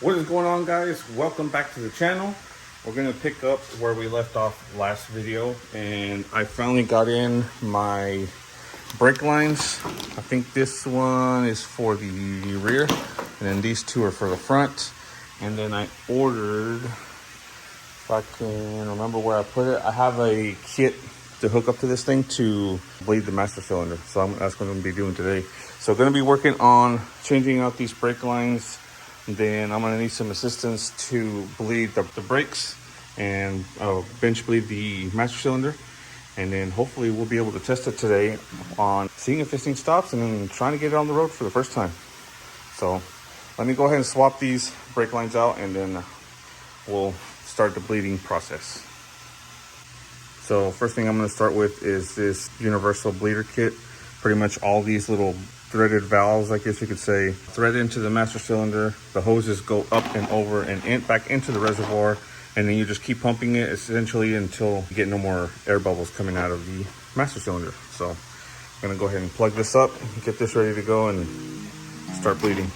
What is going on, guys? Welcome back to the channel. We're gonna pick up where we left off last video, and I finally got in my brake lines. I think this one is for the rear, and then these two are for the front. And then I ordered, if I can remember where I put it, I have a kit to hook up to this thing to bleed the master cylinder. So that's what I'm gonna be doing today. So gonna be working on changing out these brake lines. Then I'm gonna need some assistance to bleed the brakes and bench bleed the master cylinder. And then hopefully we'll be able to test it today on seeing if this thing stops and then trying to get it on the road for the first time. So let me go ahead and swap these brake lines out, and then we'll start the bleeding process. So first thing I'm gonna start with is this universal bleeder kit. Pretty much all these little threaded valves, I guess you could say, thread into the master cylinder. The hoses go up and over and back into the reservoir, and then you just keep pumping it essentially until you get no more air bubbles coming out of the master cylinder. So I'm gonna go ahead and plug this up, get this ready to go, and start bleeding.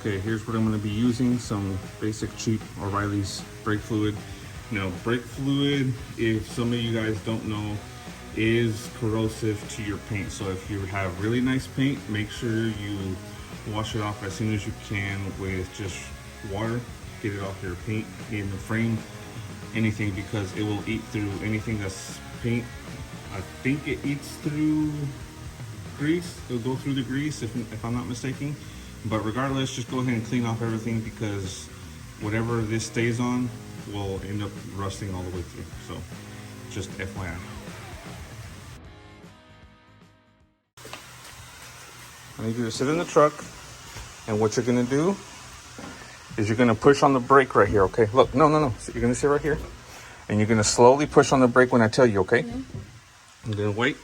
Okay, here's what I'm going to be using, some basic cheap O'Reilly's brake fluid. Now, brake fluid, if some of you guys don't know, is corrosive to your paint. So if you have really nice paint, make sure you wash it off as soon as you can with just water. Get it off your paint, in the frame, anything, because it will eat through anything that's paint. I think it eats through grease. It'll go through the grease if I'm not mistaken. But regardless, just go ahead and clean off everything, because whatever this stays on will end up rusting all the way through. So just FYI. I need you to sit in the truck, and what you're gonna do is you're gonna push on the brake right here, okay? Look, no. So you're gonna sit right here, and you're gonna slowly push on the brake when I tell you, okay? Mm-hmm. And then wait,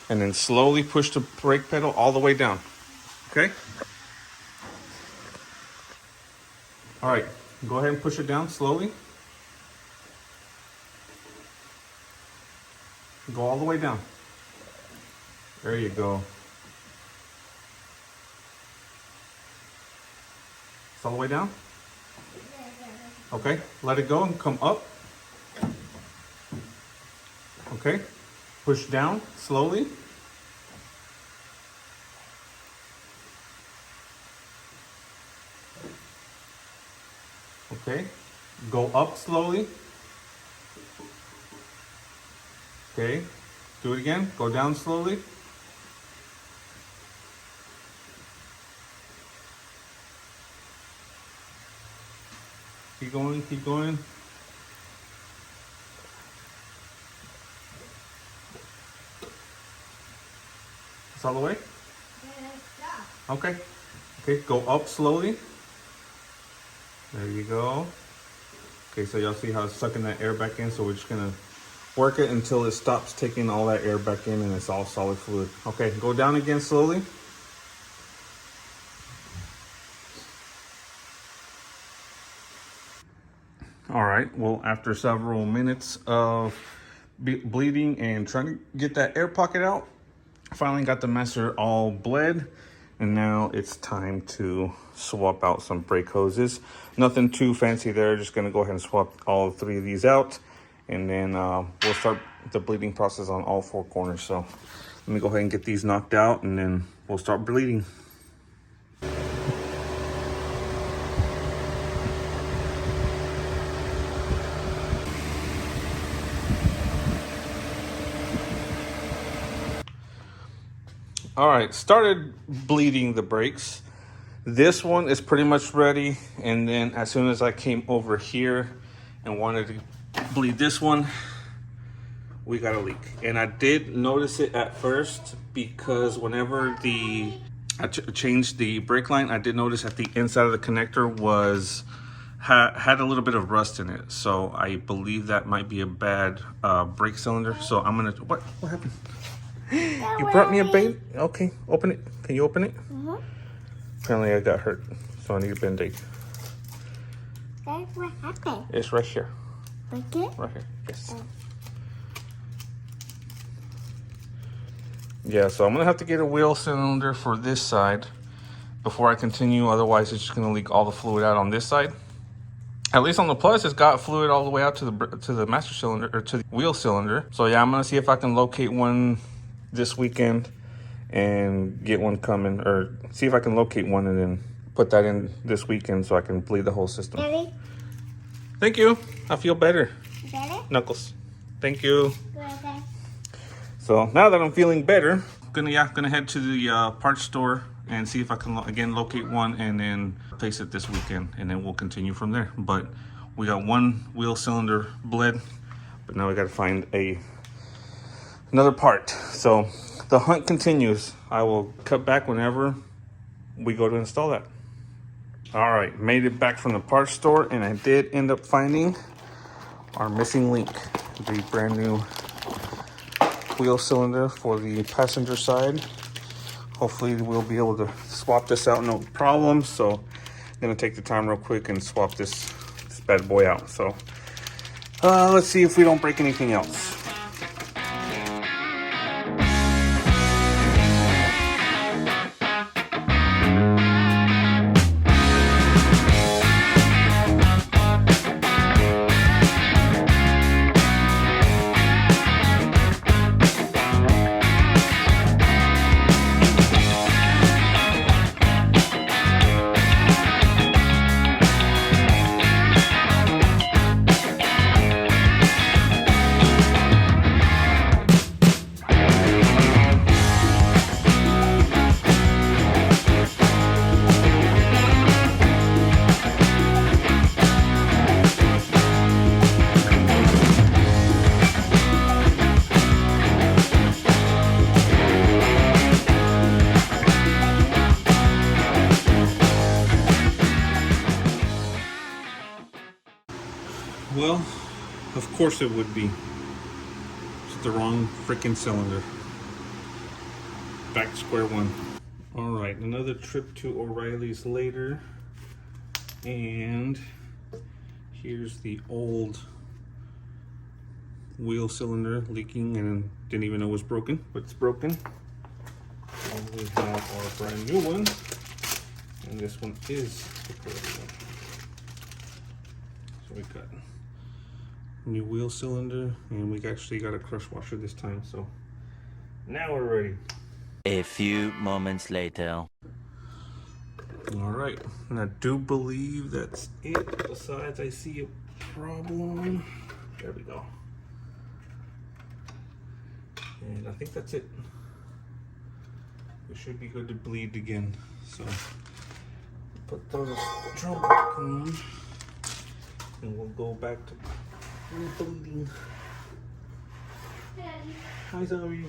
and then slowly push the brake pedal all the way down, okay? All right, go ahead and push it down slowly. Go all the way down. There you go. It's all the way down? Okay, let it go and come up. Okay, push down slowly. Okay, go up slowly. Okay, do it again. Go down slowly. Keep going, keep going. It's all the way? Yeah. Okay. Okay, go up slowly. There you go. Okay, so y'all see how it's sucking that air back in, so we're just gonna work it until it stops taking all that air back in and it's all solid fluid. Okay, go down again slowly. All right, well, after several minutes of bleeding and trying to get that air pocket out, finally got the master all bled. And now it's time to swap out some brake hoses. Nothing too fancy there. Just gonna go ahead and swap all three of these out, and then we'll start the bleeding process on all four corners. So let me go ahead and get these knocked out, and then we'll start bleeding. All right, started bleeding the brakes. This one is pretty much ready. And then as soon as I came over here and wanted to bleed this one, we got a leak. And I did notice it at first, because whenever I changed the brake line, I did notice that the inside of the connector had a little bit of rust in it, so I believe that might be a bad brake cylinder. So I'm gonna, what happened? You brought me a baby? Okay, open it. Can you open it? Mm-hmm. Apparently I got hurt, so I need a Band-Aid. That's what happened. It's right here. Right here? Right here, yes. Yeah, so I'm gonna have to get a wheel cylinder for this side before I continue. Otherwise, it's just gonna leak all the fluid out on this side. At least on the Plus, it's got fluid all the way out to the master cylinder, or to the wheel cylinder. So yeah, I'm gonna see if I can locate one this weekend and get one coming, or see if I can locate one and then put that in this weekend so I can bleed the whole system. Daddy? Thank you. I feel better. Better? Knuckles. Thank you. Okay. So now that I'm feeling better, gonna head to the parts store and see if I can again locate one and then place it this weekend, and then we'll continue from there. But we got one wheel cylinder bled, but now we got to find another part. So the hunt continues. I will cut back whenever we go to install that. All right, made it back from the parts store, and I did end up finding our missing link, the brand new wheel cylinder for the passenger side. Hopefully we'll be able to swap this out no problem. So I'm gonna take the time real quick and swap this bad boy out. So let's see if we don't break anything else. Well, of course it would be. It's the wrong freaking cylinder. Back to square one. All right, another trip to O'Reilly's later. And here's the old wheel cylinder leaking, and didn't even know it was broken, but it's broken. And we have our brand new one. And this one is the correct one. So we got new wheel cylinder, and we actually got a crush washer this time, so now we're ready. A few moments later. All right, and I do believe that's it. Besides, I see a problem. There we go. And I think that's it. We should be good to bleed again. So put those drum back on, and we'll go back to bleeding. Hi, Zoe.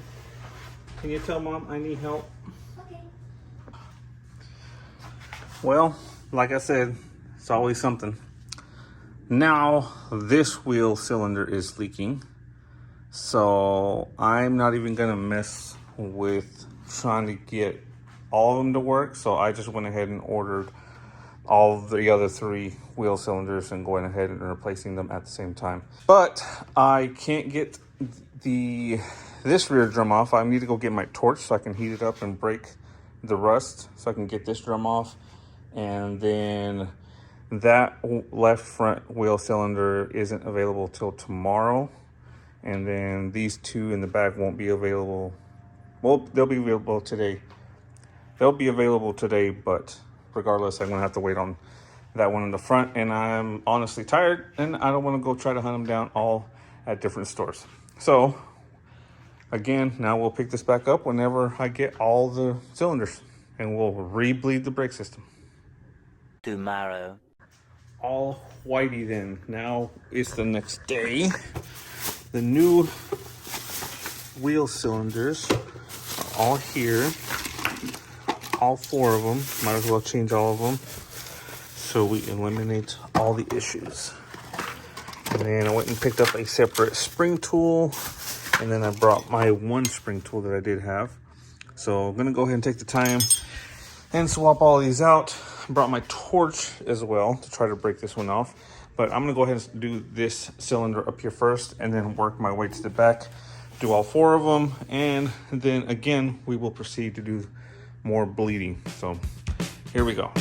Can you tell Mom I need help? Okay. Well, like I said, it's always something. Now this wheel cylinder is leaking, so I'm not even gonna mess with trying to get all of them to work. So I just went ahead and ordered all the other 3 wheel cylinders and going ahead and replacing them at the same time. But I can't get this rear drum off. I need to go get my torch so I can heat it up and break the rust so I can get this drum off. And then that left front wheel cylinder isn't available till tomorrow. And then these 2 in the back won't be available. Well, they'll be available today. They'll be available today, but regardless, I'm gonna have to wait on that one in the front, and I'm honestly tired and I don't want to go try to hunt them down all at different stores. So again, now we'll pick this back up whenever I get all the cylinders, and we'll re-bleed the brake system. Tomorrow. All whitey then. Now it's the next day. The new wheel cylinders are all here. All 4 of them. Might as well change all of them. so we eliminate all the issues. And then I went and picked up a separate spring tool, and then I brought my one spring tool that I did have. So I'm gonna go ahead and take the time and swap all these out. I brought my torch as well to try to break this one off. But I'm gonna go ahead and do this cylinder up here first and then work my way to the back, do all 4 of them, and then again, we will proceed to do more bleeding. So here we go.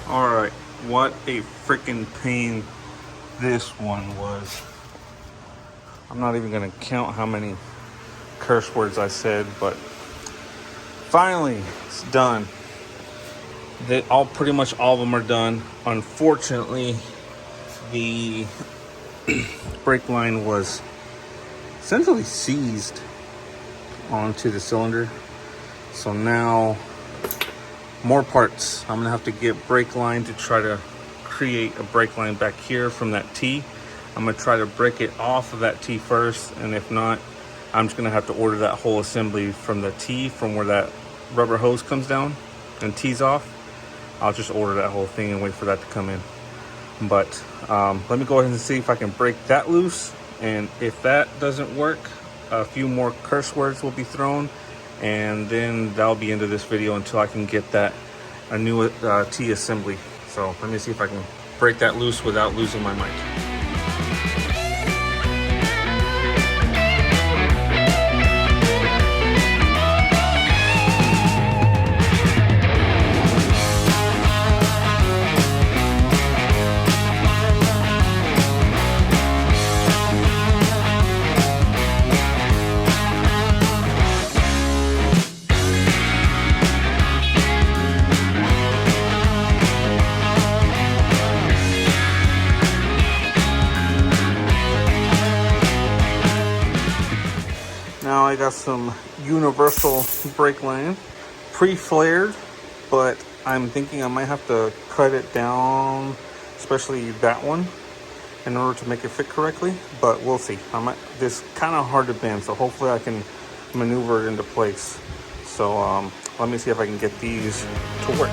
Alright, what a freaking pain this one was. I'm not even gonna count how many curse words I said, but finally it's done. Pretty much all of them are done. Unfortunately, the brake line was essentially seized onto the cylinder. So now more parts. I'm gonna have to get brake line to try to create a brake line back here from that T. I'm gonna try to break it off of that T first, and if not, I'm just gonna have to order that whole assembly from the T, from where that rubber hose comes down and tees off. I'll just order that whole thing and wait for that to come in. But let me go ahead and see if I can break that loose, and if that doesn't work, a few more curse words will be thrown, and then that'll be into this video until I can get a new T assembly. So let me see if I can break that loose without losing my mind. Now I got some universal brake line, pre-flared, but I'm thinking I might have to cut it down, especially that one, in order to make it fit correctly, but we'll see. This kind of hard to bend, so hopefully I can maneuver it into place. So let me see if I can get these to work.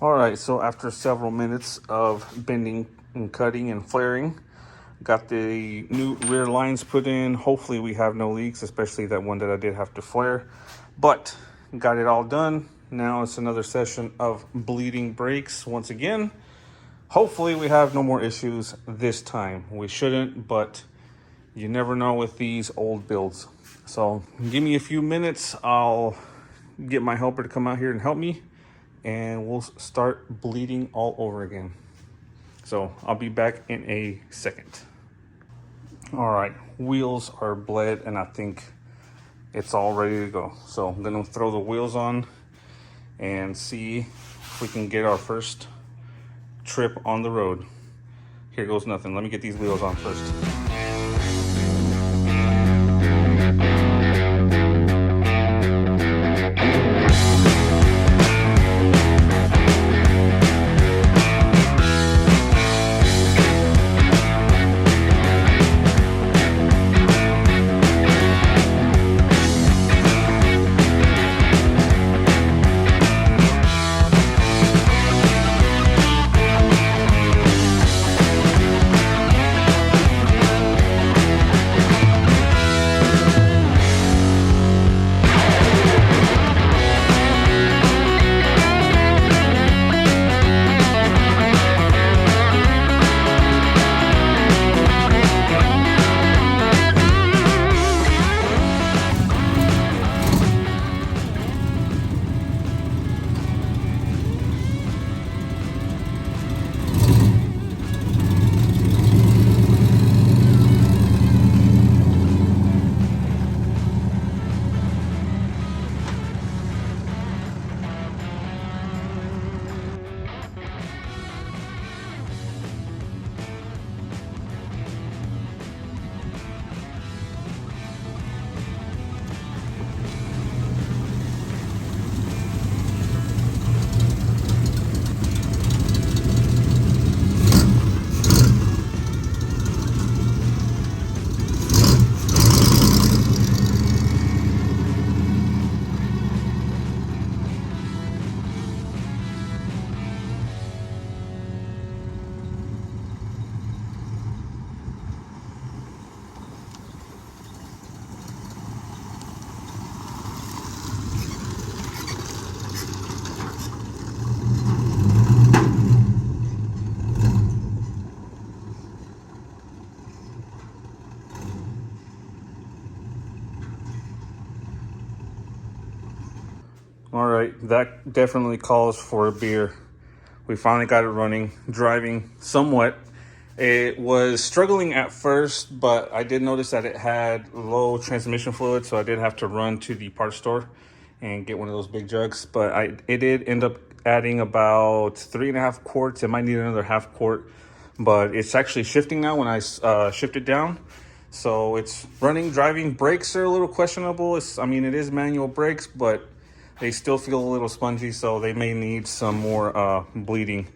Alright, so after several minutes of bending and cutting and flaring, got the new rear lines put in. Hopefully we have no leaks, especially that one that I did have to flare. But got it all done. Now it's another session of bleeding brakes once again. Hopefully we have no more issues this time. We shouldn't, but you never know with these old builds. So give me a few minutes. I'll get my helper to come out here and help me, and we'll start bleeding all over again. So I'll be back in a second. All right, wheels are bled and I think it's all ready to go. So I'm gonna throw the wheels on and see we can get our first trip on the road. Here goes nothing. Let me get these wheels on first. All right, that definitely calls for a beer. We finally got it running, driving somewhat. It was struggling at first, but I did notice that it had low transmission fluid, so I did have to run to the parts store and get one of those big jugs. But it did end up adding about 3.5 quarts. It might need another half quart, but it's actually shifting now when I shift it down. So it's running, driving. Brakes are a little questionable. It is manual brakes, but they still feel a little spongy, so they may need some more bleeding.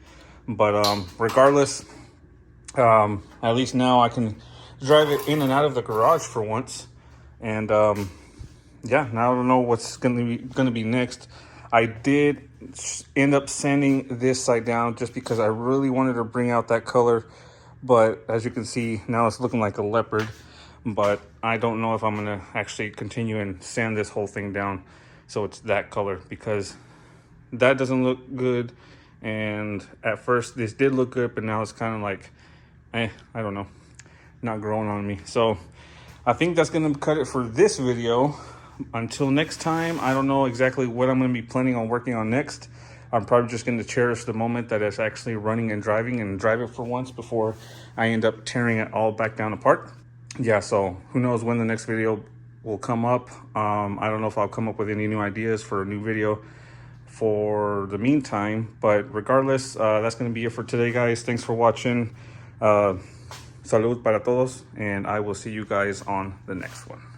But regardless, at least now I can drive it in and out of the garage for once. And yeah, now I don't know what's gonna be next. I did end up sanding this side down just because I really wanted to bring out that color. But as you can see, now it's looking like a leopard. But I don't know if I'm gonna actually continue and sand this whole thing down so it's that color, because that doesn't look good. And at first this did look good, but now it's kind of like, I don't know, not growing on me. So I think that's gonna cut it for this video. Until next time, I don't know exactly what I'm gonna be planning on working on next. I'm probably just gonna cherish the moment that it's actually running and driving, and drive it for once before I end up tearing it all back down apart. Yeah, so who knows when the next video will come up. I don't know if I'll come up with any new ideas for a new video for the meantime, but regardless, that's going to be it for today, guys. Thanks for watching. Salud para todos, and I will see you guys on the next one.